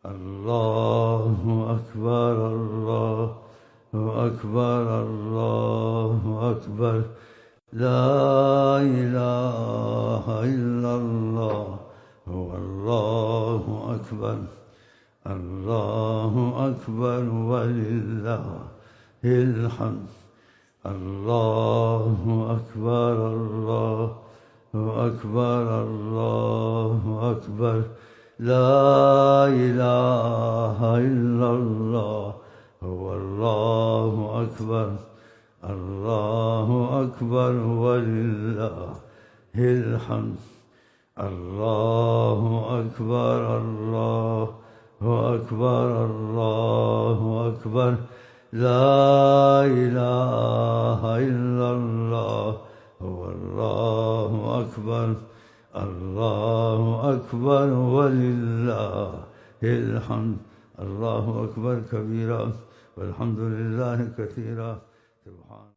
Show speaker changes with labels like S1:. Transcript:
S1: الله أكبر الله أكبر الله أكبر لا إله إلا الله والله أكبر الله أكبر ولله الحمد الله أكبر الله أكبر الله أكبر لا إله إلا الله والله أكبر الله أكبر ولله الحمد الله أكبر الله أكبر الله أكبر لا إله إلا الله والله أكبر الله أكبر ولله الحمد الله أكبر كبيرا والحمد لله كثيرا سبحان